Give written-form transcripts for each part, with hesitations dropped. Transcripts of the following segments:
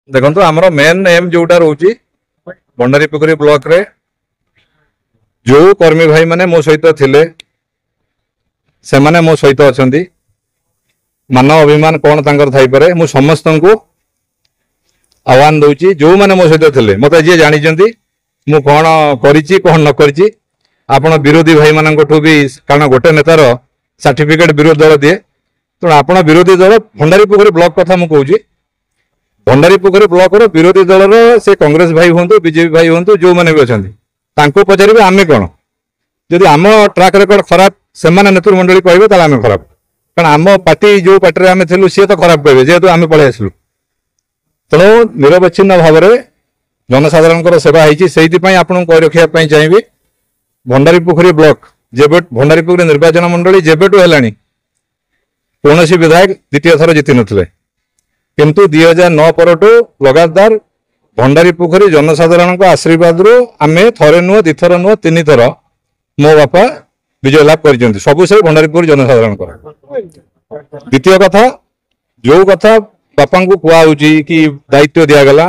देखो आमर main M जोटा रोचे भंडारीपोखरी ब्लॉक रे जो कर्मी भाई माने मो सहित थिले से माने मो सहित अछंती मान अभिमान कौन तांकर थाई पारे मु समस्त को आह्वान दउची जो माने मो सहित थिले मते जे जानि जंती मु कौन करिछि कौन न करिछि आपण विरोधी भाई माननठू भी कारण गोटे नेतार सर्टिफिकेट विरोधी दल दिए तो आपण विरोधी दल भंडारीपोखरी ब्लॉक कथा मु कहूची भंडारीपोखरी ब्लॉक रो विरोधी दल से कांग्रेस भाई हूँ बीजेपी भाई हूँ जो मैंने भी अच्छा पचारे आम कौन जदि आम ट्राक रेकर्ड खराब से नेतृ मंडली कहे आम खराब कारण आम पार्टी जो पार्टी आम थी सी तो खराब कहे जेहेतु आम पलि आसलु तेणु निरवच्छिन्न भाव में जनसाधारण सेवा होती आपको कही रखापी चाहिए भंडारीपोखरी ब्लॉक जेबे भंडारीपोखरी निर्वाचन मंडली जेबेठू है कौन विधायक द्वितीय थर जीति नथिले किंतु 2009 परठू लगातार भंडारीपोखरी जनसाधारण आशीर्वाद रु आमे थरे नुह दिथर नुह तीन थर मो बापा विजय लाभ कर सबू से भंडारीपोखरी जनसाधारण द्वितीय कथा जो कथा बापा को कहुची कि दायित्व दिगला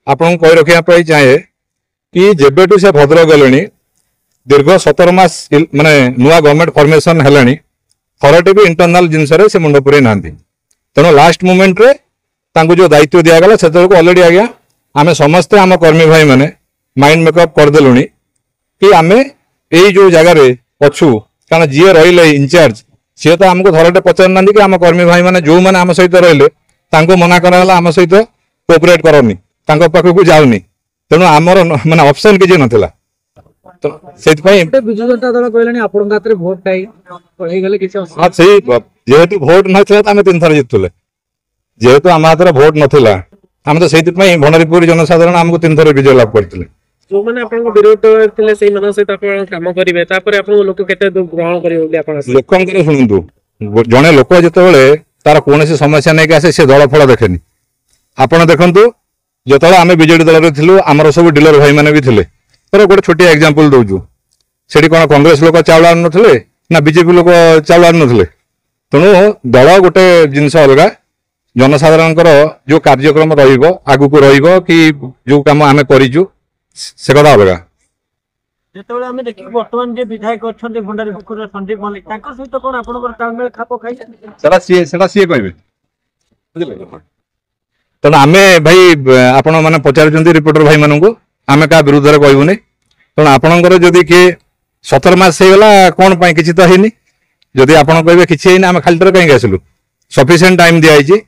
आपन कही रखापी चाहे कि जेबेठू से भद्रक गले दीर्घ 17 मास माने नुआ गवर्नमेंट फॉर्मेशन है थरटे भी इंटरनाल जिनस से मुंड पुरे ना तेणु लास्ट मोमेंट रे तांको जो दायित्व दिगला से अलरेडी आज्ञा आमे समस्ते आम कर्मी भाई माने माइंड मेकअप करदेलु कि आमे यही जो जगार अच्छू कारण जी रही इनचार्ज सी तो आमको थरटे पचार ना कि आम कर्मी भाई माने जो मैंने आम सहित रही मना कराला आम सहित कोऑपरेट करनी पाखक जाऊनी तेणु आमर माने ऑप्शन किसी नाला तो बिजु जनता दल कहले भोट जेहेतु भोट नाला आम 3 थर जीतुले जेहेतु आम हाथ भोट नाला आम तो से भंडारीपोखरी जनसाधारण आमको 3 थर विजय लाभ करते जो मैंने विरोध थे से काम करेंगे लोक ग्रहण कर शुणु जड़े लोक जिते तार कौन समस्या नहीं आसे सी दल फल देखेनि आपड़ देखु जो आम बीजेडी दल में आमर सब डीलर भाई मैंने भी थे तर गोटे छोटिया एग्जांपल दौचु से कौन कांग्रेस लोक चाउल आन नथिले ना बीजेपी लोक चाउल आन नथिले तेणु दल गोटे जिनस अलग जनसाधारण जो कार्यक्रम रगू कि जो कम आम करूँ से कथा अलग जो आम देखिए बर्तमान जो विधायक अच्छा भंडारीपोखरी संदीप मल्लिक सहित कौन आप खाप खाई सी कहे तेणु आम भाई आपण मैंने पचार रिपोर्टर भाई मानू आम क्या विरुद्ध में कहबूनी तेणु आपणकर जदि किए 17 मास होगा कौन किसी तो है जदि आप कहे किसी आम खाली कहीं आसलु सफिसीयंट टाइम दिखाई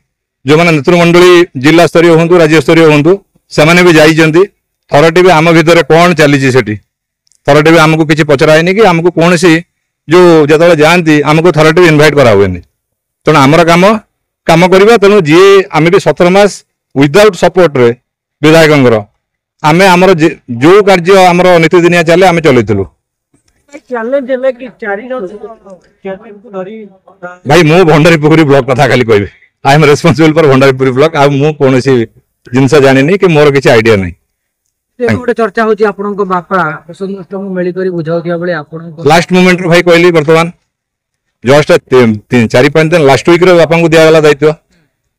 जो मैंने नेतृमंडली जिला स्तरीय हूँ राज्य स्तरीय हूँ से भी जाइए थरटे भी आम भितर कौन चली थरटे भी आमको किसी पचराएनि कि आमको कौन जो जो जाती आमको थरटे भी इनभाइट करा हुए तेणु आमर काम करवा तेणु जी आम भी 17 मास विदाउट सपोर्ट रे विधायक आमे आमर जो कार्य आमर नीतिदिनिया चले आम चलू भाई मु भंडारीपोखरी ब्लॉक कथा खाली कह I am responsible for Bhandaripokhari block आ मु कौन जिनस जानी कि मोर किसी आइडिया नहीं गोटे चर्चा होची आपनको बापा असंतुष्ट मु मेली करी बुझाउथिया बेले आपनको लास्ट मोमेंट भाई कहली वर्तमान जस्ट 4-5 दिन लास्ट वीक रे बापा को दिया गला दायित्व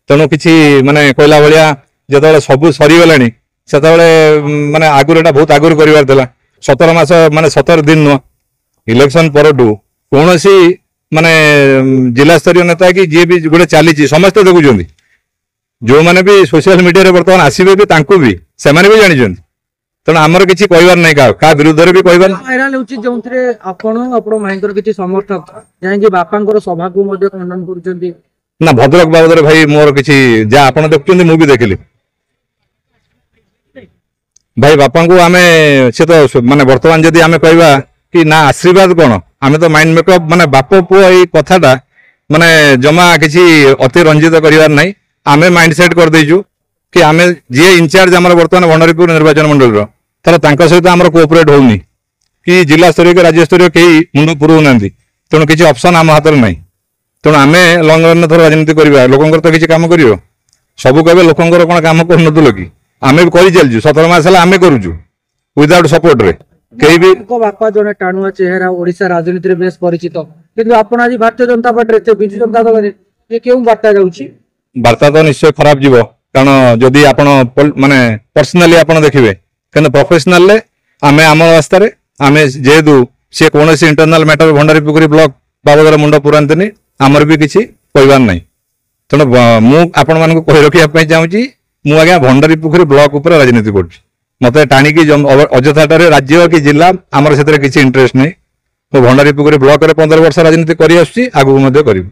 तेणु किसी माने कहला भलिया जतबे सब सरी गलानी सेतबे माने आगुर बहुत आगुर करिवार देला 17 मास माने 17 दिन नुह इलेक्शन परठू कौन माने जिला स्तरीय नेता कि जी भी गोटे चली समस्ते देखुं जो मैंने भी सोशल मीडिया रे बर्तमान आसबे भी तांको भी से भी जानी तेणु आमर किसी कहबार नहीं क्या विरुद्ध भी कहबार वायरल होची जोंथरे आपण माइंकर किछि समर्थक जाय बापांकर सभा को मध्ये खंडन करूचंती ना भद्रक बाबद रे भाई मोर किछि जा आपण देखुचंती मु भी देखली भाई बापा को आमे से तो माने वर्तमान जदि आमे कहबा कि ना आशीर्वाद कौन आमे तो माइंड मेकअप माने बाप पुओ एई कथाटा माने जमा किछि अति रंजित करिवार नहीं आमे माइंड सेट कर देजु कि आमे जे इंचार्ज हमर वर्तमान भंडारीपोखरी निर्वाचन मंडल रो तर तांका सहित हमर कोऑपरेट होउनी कि जिला स्तरीय के राज्य स्तरीय केही मुंड पुरउ नांदी तेणु किछि ऑप्शन आम हाथ नहीं तेणु आमे लॉन्ग रन थोड़ा राजनीति करवा लोकंकर तो किछि काम करियो सबु कहबे लोकंकर कोन काम कर नदुलो कि आमे भी करि चलजु 17 मास हला आमे करूजु विदाउट सपोर्ट रे केही भी बापा जने टाणुआ चेहरा ओडिसा राजनीति रे बेस परिचित किंतु आपण आज भारतीय जनता पार्टी रे बिजु जनता दल रे ये केउ बार्ता जाउची वार्ता तो निश्चय खराब जीव कारण जदि आपण माने पर्सनाली आपण देखिबे किंतु प्रोफेशनल आमे आम रास्ता आमे जेहेतु सी कौन इंटरनाल मैटर भंडारीपुखुरी ब्लॉक बाबद मुंड पुरांतनी आमर भी किसी कहबार ना तेणु आपण मान कही रखा चाहूँगी मु आज्ञा भंडारीपुखुरी ब्लॉक उपर राजनीति कर मत टाणिकी अजथाटार राज्य कि जिला आमर से किसी इंटरेस्ट नहीं मु भंडारीपुखुरी ब्लॉक रे 15 वर्ष राजनीति कर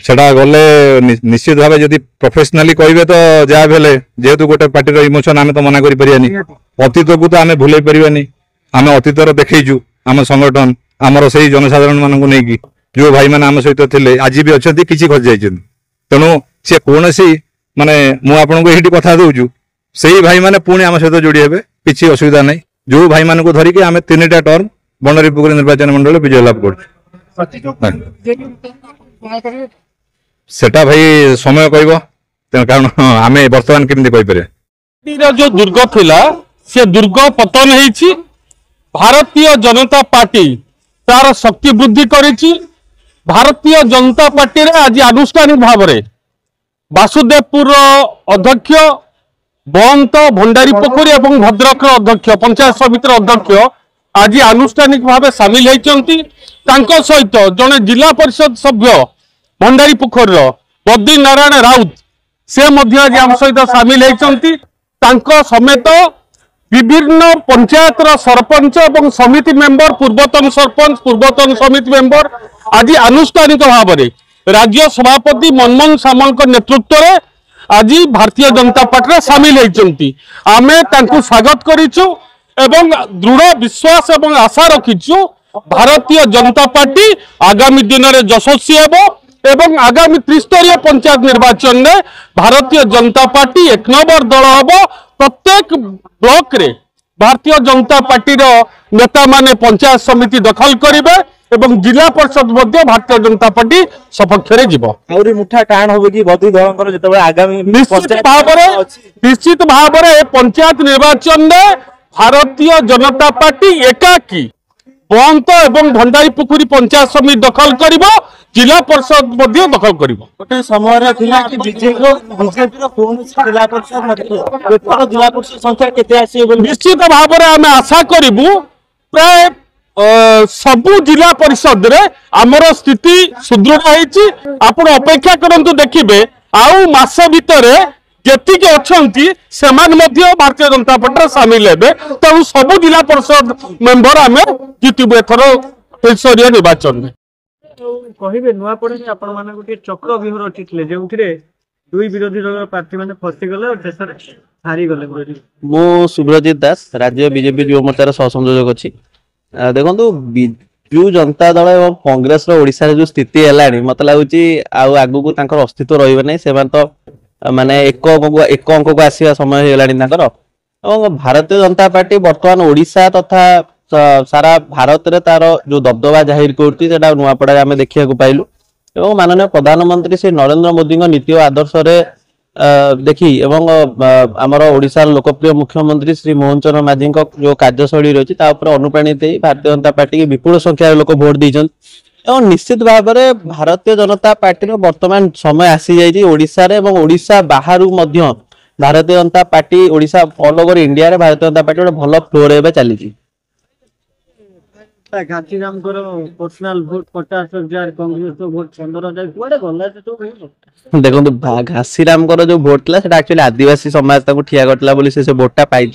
सेटा गले निश्चित भाव जदि प्रोफेशनली कहे तो जहाँ भी जेहेतु गोटे पार्टी इमोशन आम तो मना करें अतीत को तो आम भूल पारानी आम अतीतर देखु आम संगठन आमर से जनसाधारण मानक नहीं जो भाई मैंने आम सहित थे आज भी अच्छा किसी खसी जाइए तेणु सी कौन सी माने मुझे कथा दूचु से भाई मैंने पुणी आम सहित जोड़ी हे किसी असुविधा नहीं जो भाई मान को धरिकी आम 3टा टर्म भंडारीपुखुरी निर्वाचन मंडल विजय लाभ कर सेटा भाई समय कह कारण आम बर्तमान केमती कहीपर जो दुर्ग थिला से दुर्ग पतन होईछि भारतीय जनता पार्टी तार शक्ति वृद्धि करिछि भारतीय जनता पार्टी रे आज आनुष्ठानिक भाव में वासुदेवपुर अध्यक्ष बंत भंडारीपुखुरी और भद्रक अध्यक्ष पंचायत समिति अध्यक्ष आज आनुष्ठानिक भाव सामिल होती सहित जड़े जिला परिषद सभ्य भंडारीपुखुरी बद्री नारायण राउत से आज आम सहित सामिल होती समेत विभिन्न पंचायत सरपंच और समिति मेंबर पूर्वतन सरपंच पूर्वतन समिति मेंबर आज आनुष्ठानिक भाव में राज्य सभापति मनमोहन सामल नेतृत्व में आज भारतीय जनता पार्टी सामिल होती आमे तांकु स्वागत करिछु एवं दृढ़ विश्वास एवं आशा रखिछु भारतीय जनता पार्टी आगामी दिन में यशस्वी हेबो एवं आगामी त्रिस्तरीय पंचायत निर्वाचन में भारतीय जनता पार्टी 1 नंबर दल हम प्रत्येक ब्लॉक रे भारतीय जनता पार्टी नेता माने पंचायत समिति दखल करेंगे एवं जिला परिषद भारतीय जनता पार्टी सपक्ष रे जीवो आउरी मुठा टाण होबे कि बद्री दलंकर जेतेबे आगामी निश्चित भाव में पंचायत निर्वाचन में भारतीय जनता पार्टी एकाकी बंत एवं भंडारीपुखुरी पंचायत समिति दखल करिवो जिला परिषद दखल करिवो गोटे समय थिला कि बीजेपी रो कोन जिला परिषद जिला परिषद संख्या केते आसी निश्चित भाव में आम आशा करिवु प्राय सबु जिला परिषद रे आमर स्थिति सुदृढ़ होईची आपण अपेक्षा करंतु देखिबे आउ मास भितरे जेतिके अछंती सेमान मध्य भारतीय जनता पार्टी सामिल हेबे तेणु सबु जिला परिषद मेंबर आमे जितिबे एथरो त्रिस्तरीय निर्वाचन में कहिबे नुआ पड़े आपण माने गोटे चक्र व्यूह रचितले जेउथिरे दुई विरोधी दल प्रार्थी माने फसी गले और देशरे हारी गले मो सुब्रजित दास राज्य बीजेपी युवा मोर्चार सह संयोजक अछि देखो बिजु जनता दल और कांग्रेस ओडिशा जो स्थिति है मत लगुच आगू को अस्तित्व रही तो माने एक अंक को आसवा समय हो भारतीय जनता पार्टी बर्तमान ओडिशा तथा सारा भारत रे तार जो दबदबा जाहिर कर नुआपड़ा आम देखा पाइलु और माननीय प्रधानमंत्री श्री नरेंद्र मोदी नीति और आदर्श देखी एवं आमर ओडिशा लोकप्रिय मुख्यमंत्री श्री मोहन चरण माझी जो कार्यशैली रही अनुप्राणित भारतीय जनता पार्टी की विपुल संख्यार लोक भोट देते और निश्चित भाव में भारतीय जनता पार्टी वर्तमान समय आसी जाइए ओडिशा रे एवं ओडिशा बाहर Bharatiya Janata party Odisha all over India रे भारतीय जनता पार्टी गोटे भल फ्लोर एवं चली Ghasiram personal vote 50,000 Congress vote 15,000 कुआडे गला तो देखो घासीराम जो भोट था एक्चुअली आदिवासी समाज ठिया करता से वोटा पाई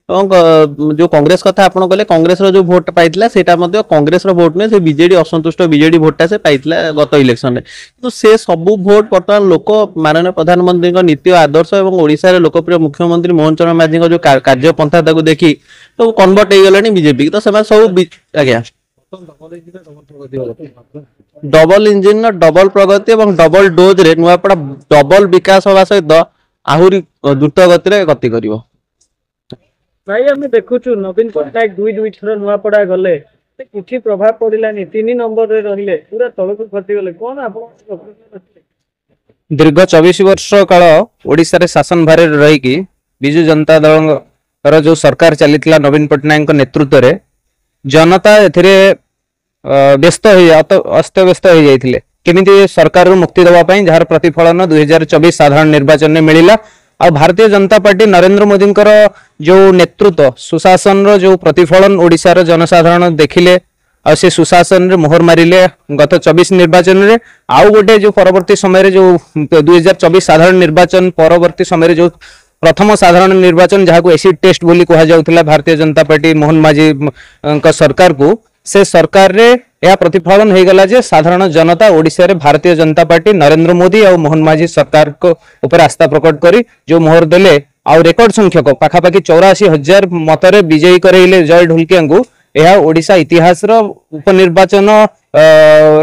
जो कांग्रेस कथा आपन कहले कांग्रेस जो भोट पाइथिला सेटा मध्ये कांग्रेस रो भोट ने से बीजेडी असंतुष्ट बीजेडी भोटा से पाइथिला गत इलेक्शन रे तो से सबु भोट वर्तमान लोक माननीय प्रधानमंत्री नीति और आदर्श एवं ओडिशा रे लोकप्रिय मुख्यमंत्री मोहन चरण माझी जो कार्यपंथा ताको देखी तो कन्वर्ट हो गलानी बीजेपी तो से सब आज्ञा डबल इंजिन डबल प्रगति और डबल डोज रे नुआपड़ा डबल विकास होगा सहित आहुरी द्रुत गति गति करिवो भाई हमें देखुचु नवीन पट्टनायक दुई थर नुआपड़ा गले किसी प्रभाव पड़ानी 3 नंबर रे रहिले पूरा तलक खसी गले कोन आपण दीर्घ 24 वर्ष काल ओडिशा रे शासन भारे रही कि बिजु जनता दल जो सरकार चलीथिला नवीन पट्टनायक नेतृत्व रे जनता एथिरे व्यस्त अस्त व्यस्त हो जाइथिले केमिति सरकार रु मुक्ति दवा पई जहार प्रतिफलन 2024 साधारण निर्वाचन में मिलिला। आ भारतीय जनता पार्टी नरेंद्र मोदी जो नेतृत्व सुशासन रो जो प्रतिफलन ओडिशा रो जनसाधारण देखिले आ से सुशासन रे मोहर मारिले गत 24 निर्वाचन रे। आउ गोटे जो परवर्ती समय रे जो 2024 साधारण निर्वाचन परवर्ती समय रे जो प्रथम साधारण निर्वाचन जहां को एसिड टेस्ट बोली कहा जाउथला भारतीय जनता पार्टी मोहन माझी का सरकार को से सरकार रे यह प्रतिफलन हो गला जे साधारण जनता ओडिशा रे भारतीय जनता पार्टी नरेंद्र मोदी और मोहन माझी सरकार को ऊपर आस्था प्रकट करी जो मोहर देले आ रेकर्ड संख्यक पाखापाखि 84,000 मतरे विजयी करेले जय ढोलकिया को यह ओडिशा इतिहास रो उपनिर्वाचन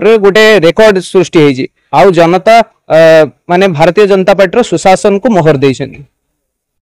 रे गोटे रेकर्ड सृष्टि होई। आउ जनता माने भारतीय जनता पार्टी रो सुशासन को मोहर देइछन।